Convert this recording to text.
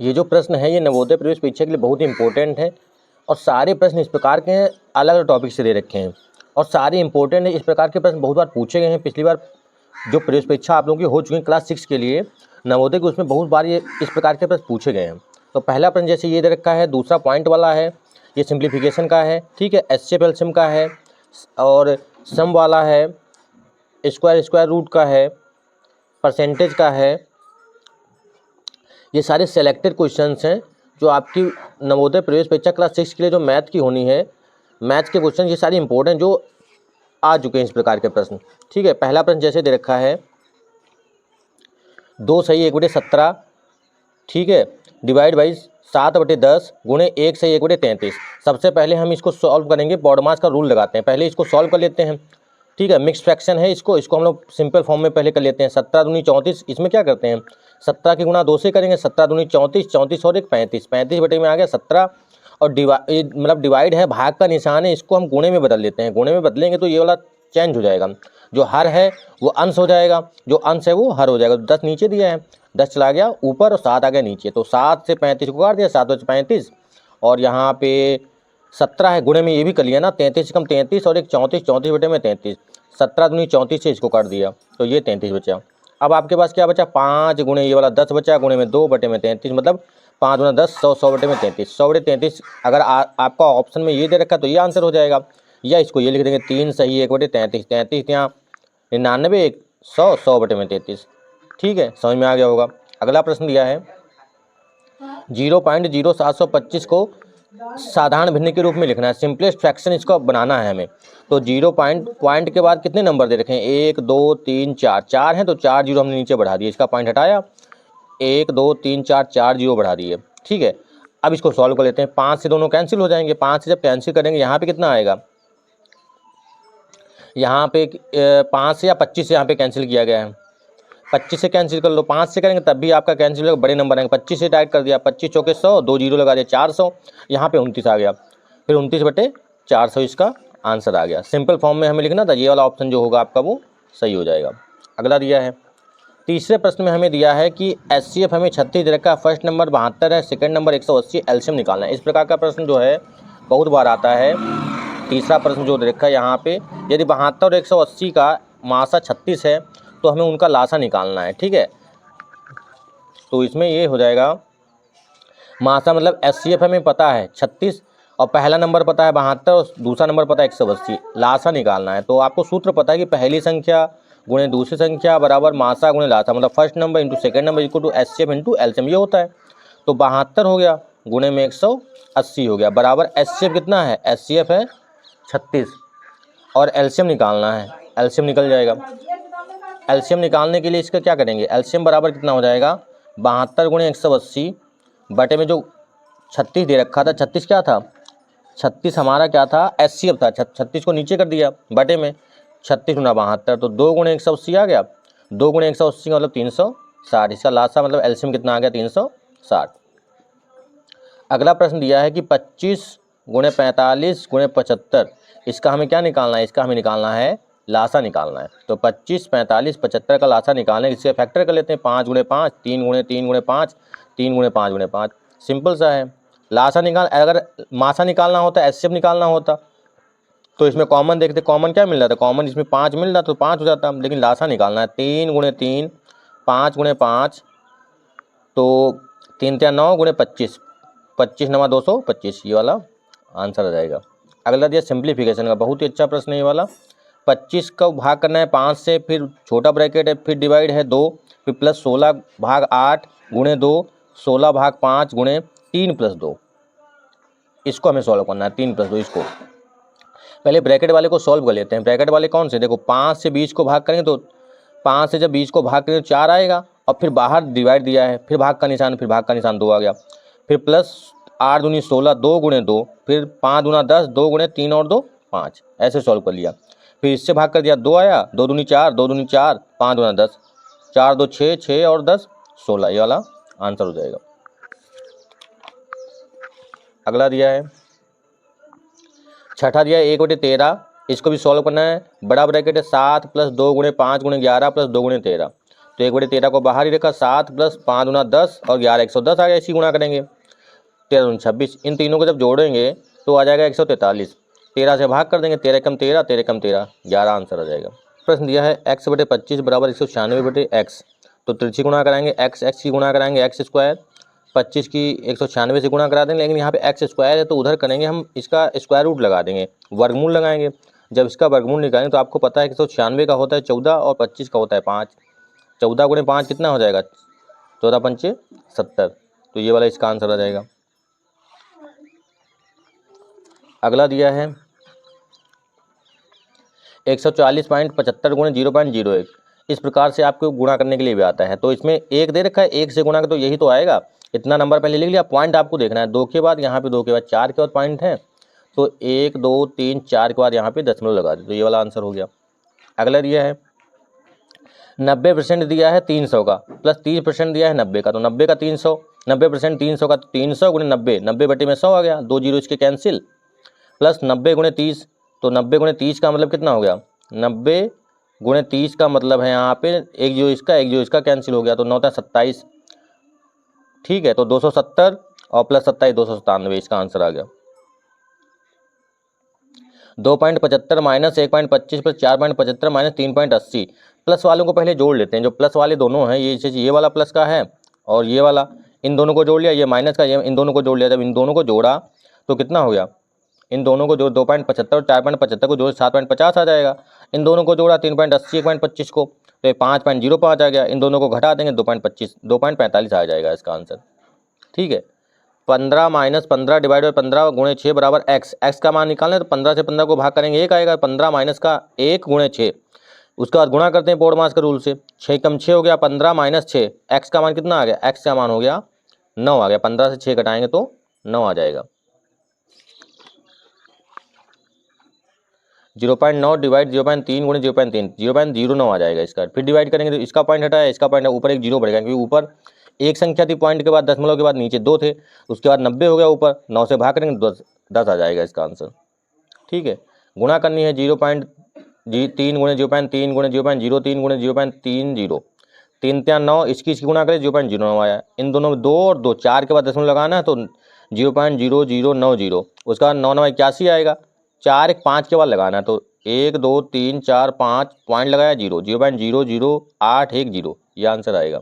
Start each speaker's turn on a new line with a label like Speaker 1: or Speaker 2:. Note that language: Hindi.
Speaker 1: ये जो प्रश्न है ये नवोदय प्रवेश परीक्षा के लिए बहुत ही इंपॉर्टेंट है और सारे प्रश्न इस प्रकार के हैं, अलग अलग टॉपिक से दे रखे हैं और सारे इंपॉर्टेंट है। इस प्रकार के प्रश्न बहुत बार पूछे गए हैं। पिछली बार जो प्रवेश परीक्षा आप लोगों की हो चुकी है क्लास 6 के लिए नवोदय के, उसमें बहुत बार ये इस प्रकार के प्रश्न पूछे गए हैं। तो पहला प्रश्न जैसे ये दे रखा है, दूसरा पॉइंट वाला है, ये सिंप्लीफिकेशन का है, ठीक है, एचसीएफ एलसीएम का है और सम वाला है, स्क्वायर रूट का है, परसेंटेज का है। ये सारे सेलेक्टेड क्वेश्चंस हैं जो आपकी नवोदय प्रवेश परीक्षा क्लास 6 के लिए जो मैथ की होनी है, मैथ के क्वेश्चन ये सारे इंपॉर्टेंट जो आ चुके हैं इस प्रकार के प्रश्न, ठीक है। पहला प्रश्न जैसे दे रखा है 2 सही 1/17, ठीक है, डिवाइड बाई 7/10 गुणे 1 सही 1/33। सबसे पहले हम इसको सॉल्व करेंगे, बॉडमास का रूल लगाते हैं। पहले इसको सॉल्व कर लेते हैं, ठीक है। मिक्स फ्रैक्शन है, इसको हम लोग सिंपल फॉर्म में पहले कर लेते हैं। 17 दूनी 34, इसमें क्या करते हैं 17 की गुणा 2 से करेंगे, 17 दूनी 34, 34 और 1 35, 35 बटे में आ गया 17 और डिवाइड है, भाग का निशान है, इसको हम गुणे में बदल लेते हैं। गुणे में बदलेंगे तो ये वाला चेंज हो जाएगा, जो हर है वो अंश हो जाएगा, जो अंश है वो हर हो जाएगा। 10 नीचे दिया है, 10 चला गया ऊपर और 7 आ गया नीचे, तो 7 से 35 को काट दिया, 7 बचे 35 और यहाँ पे 17 है, गुणे में ये भी कर लिया ना, 33 से कम 33 और 1 34, 34 बटे में 33, 17 दूनी 34 से इसको काट दिया तो ये 33 बचा। अब आपके पास क्या बचा 5 गुणे ये वाला 10 बचा, गुणे में 2 बटे में 33, मतलब 5 गुना 10 100, 100 बटे में 33, 100 बटे 33। अगर आपका ऑप्शन में ये दे रखा तो ये आंसर हो जाएगा, या इसको ये लिख देंगे 3 सही 1 बटे 33, 33 यहाँ 99 1 100, 100 बटे में 33, ठीक है, समझ में आ गया होगा। अगला प्रश्न दिया है 0.0725 को साधारण भिन्न के रूप में लिखना है, सिंपलेस्ट फ्रैक्शन इसको बनाना है हमें। तो 0 पॉइंट के बाद कितने नंबर दे रखे हैं 1 2 3 4, 4 हैं तो 4 जीरो हमने नीचे बढ़ा दिए, इसका पॉइंट हटाया, 1 2 3 4, 4 जीरो बढ़ा दिए, ठीक है। अब इसको सॉल्व कर लेते हैं, 5 से दोनों कैंसिल हो जाएंगे, 5 से जब कैंसिल करेंगे यहाँ पे कितना आएगा, यहाँ पे 5 से या 25 से यहाँ पे कैंसिल किया गया है, 25 से कैंसिल कर लो, 5 से करेंगे तब भी आपका कैंसिल होगा, बड़े नंबर आएंगे। 25 से डायरेक्ट कर दिया, 25 चौके 100, 2 जीरो लगा दिया 400, यहाँ पे 29 आ गया, फिर 29 बटे 400 इसका आंसर आ गया। सिंपल फॉर्म में हमें लिखना था, ये वाला ऑप्शन जो होगा आपका वो सही हो जाएगा। अगला दिया है तीसरे प्रश्न में हमें दिया है कि एचसीएफ हमें 36 दे रखा है, फर्स्ट नंबर 72 है, सेकंड नंबर 180, एलसीएम निकालना है। इस प्रकार का प्रश्न जो है बहुत बार आता है। तीसरा प्रश्न जो दे रखा है यहाँ पे, यदि 72 और 180 का मासा 36 है तो हमें उनका लासा निकालना है, ठीक है। तो इसमें ये हो जाएगा मासा मतलब एचसीएफ हमें पता है 36 और पहला नंबर पता है 72 और दूसरा नंबर पता है 180, लासा निकालना है। तो आपको सूत्र पता है कि पहली संख्या गुणे दूसरी संख्या बराबर मासा गुणे लासा, मतलब first number into second number equal to HCF into LCM, ये होता है। तो 72 हो गया गुणे में 180 हो गया बराबर एचसीएफ कितना है, एचसीएफ है 36 और एलसीएम निकालना है, एलसीएम निकल जाएगा। एलसीएम निकालने के लिए इसका क्या करेंगे, एलसीएम बराबर कितना हो जाएगा 72 गुणे 180 बटे में जो 36 दे रखा था, 36 क्या था, 36 हमारा क्या था एचसीएफ था, 36 को नीचे कर दिया बटे में 36 गुना 72, तो 2 गुणे 180 आ गया, 2 गुणे 180 का मतलब 360, इसका लासा मतलब एलसीएम कितना आ गया 360। अगला प्रश्न दिया है कि 25 गुणे 45 गुणे 75, इसका हमें क्या निकालना है, इसका हमें निकालना है लासा निकालना है। तो 25 45 75 का लासा निकालना है, इससे फैक्टर कर लेते हैं 5 गुणे 5, 3 गुणे 3 गुणे 5, 3 गुणे 5 गुणे 5, सिंपल सा है। लासा निकाल, अगर मासा निकालना होता एचसीएफ निकालना होता तो इसमें कॉमन देखते, कॉमन क्या मिल रहा था, कॉमन इसमें 5 मिल रहा तो 5 हो जाता, लेकिन लासा निकालना है 3 गुणे 3 5 गुणे 5, तो 3 3 9 गुणे 25, 25 9 225, ये वाला आंसर आ जाएगा। अगला दिया सिंप्लीफिकेशन का, बहुत ही अच्छा प्रश्न है ये वाला। 25 का भाग करना है 5 से, फिर छोटा ब्रैकेट है, फिर डिवाइड है 2, फिर प्लस 16 भाग 8 गुणे 2, 16 भाग 5 गुणे 3 प्लस 2, इसको हमें सॉल्व करना है 3 प्लस 2। इसको पहले ब्रैकेट वाले को सॉल्व कर लेते हैं। ब्रैकेट वाले कौन से, देखो 5 से 20 को भाग करेंगे तो 5 से जब 20 को भाग करेंगे तो 4 आएगा, और फिर बाहर डिवाइड दिया है, फिर भाग का निशान, फिर भाग का निशान 2 आ गया, फिर प्लस 8 दूनी 16 2 गुणे 2, फिर 5 दूना 10 2 गुणे 3 और 2 5, ऐसे सॉल्व कर लिया। फिर इससे भाग कर दिया 2 आया, 2 दूनी 4 2 दूनी 4, 5 दूना 10, 4 2 6 6 और 10 16, ये वाला आंसर हो जाएगा। अगला दिया है छठा दिया है 1/13, इसको भी सॉल्व करना है। बड़ा ब्रैकेट है 7 प्लस 2 गुणे 5 गुणे 11 प्लस 2 गुणे 13, तो 1/13 को बाहर ही रखा, 7 + 5 × 10 और 11 110 आ गया। इसी गुणा करेंगे 13 × 26, इन तीनों को जब जोड़ेंगे तो आ जाएगा 143। 13 से भाग कर देंगे, 13 × 13 13 × 13 11 आंसर आ जाएगा। प्रश्न दिया है x/25 = 196/x, तो तिरछी गुणा कराएंगे, x की गुणा कराएंगे x², 25 की 196 से गुणा करा देंगे, लेकिन यहाँ पे x² है तो उधर करेंगे हम इसका स्क्वायर रूट लगा देंगे, वर्गमूल लगाएंगे। जब इसका वर्गमूल निकालेंगे तो आपको पता है कि 196 का होता है 14 और 25 का होता है 5। 14 × 5 कितना हो जाएगा, 14 × 5 = 70, तो ये वाला इसका आंसर आ जाएगा। अगला दिया है 140.75 × 0.01, इस प्रकार से आपको गुणा करने के लिए भी आता है। तो इसमें 1 दे रखा है, 1 से गुणा कर तो यही तो आएगा, इतना नंबर पहले लिख लिया। पॉइंट आपको देखना है, 2 के बाद यहाँ पे 2 के बाद 4 के बाद पॉइंट है, तो 1 2 3 4 के बाद यहाँ पे दशमलव लगा दे, तो ये वाला आंसर हो गया। अगला दिया है 90% दिया है 300 का, प्लस 30% दिया है 90 का, तो 90 का 300, 90% 300 का, 300 × 90, 90/100 आ गया, 2 जीरो इसके कैंसिल, प्लस 90 × 30, तो 90 × 30 का मतलब कितना हो गया, 90 × 30 का मतलब है यहाँ पे एक जो इसका कैंसिल हो गया, तो 9 × 27, ठीक है। तो 270 और प्लस 27 297, इसका आंसर आ गया। 2.75 - 1.25 + 4.75 - 3.80, प्लस वालों को पहले जोड़ लेते हैं। जो प्लस वाले दोनों हैं, ये वाला प्लस का है और ये वाला, इन दोनों को जोड़ लिया, ये माइनस का, ये इन दोनों को जोड़ लिया। जब इन दोनों को जोड़ा तो कितना हो गया, इन दोनों को जोड़ 2.75 और 4.75 को जोड़ 7.50 आ जाएगा। इन दोनों को जोड़ा 3.80 1.25 को, तो ये 5.05 आ गया। इन दोनों को घटा देंगे 2.45 आ जाएगा इसका आंसर, ठीक है। 15 - 15 / 15 × 6 = x का मान निकालना है, तो 15 से 15 को भाग करेंगे 1 आएगा, 15 - 1 × 6, उसके बाद गुणा करते हैं पोडमास के रूल से, 6 × 6 हो गया 15 - 6, x का मान कितना आ गया, x का मान हो गया 9 आ गया, 15 से 6 घटाएंगे तो 9 आ जाएगा। 0.9 / 0.3 × 0.3 0.09 आ जाएगा इसका। फिर डिवाइड करेंगे तो इसका पॉइंट हटाया, इसका पॉइंट, ऊपर एक जीरो बढ़ेगा क्योंकि ऊपर एक संख्या थी पॉइंट के बाद, दशमलव के बाद नीचे 2 थे, उसके बाद 90 हो गया ऊपर, 9 से भाग करेंगे 10 आ जाएगा इसका आंसर, ठीक है। गुणा करनी है 0.3 × 0.3 × 0.03 × 0.30, 3 × 3 = 9, इसकी गुणा करें 0.09 आया। इन दोनों में 2 और 2, 4 के बाद दशमलव लगाना है तो 0.0090, उसका बाद 9 × 9 = 81 आएगा। 4 1 5 के बाद लगाना है, तो 1 2 3 4 5 पॉइंट लगाया 0, 0.00810, ये आंसर आएगा।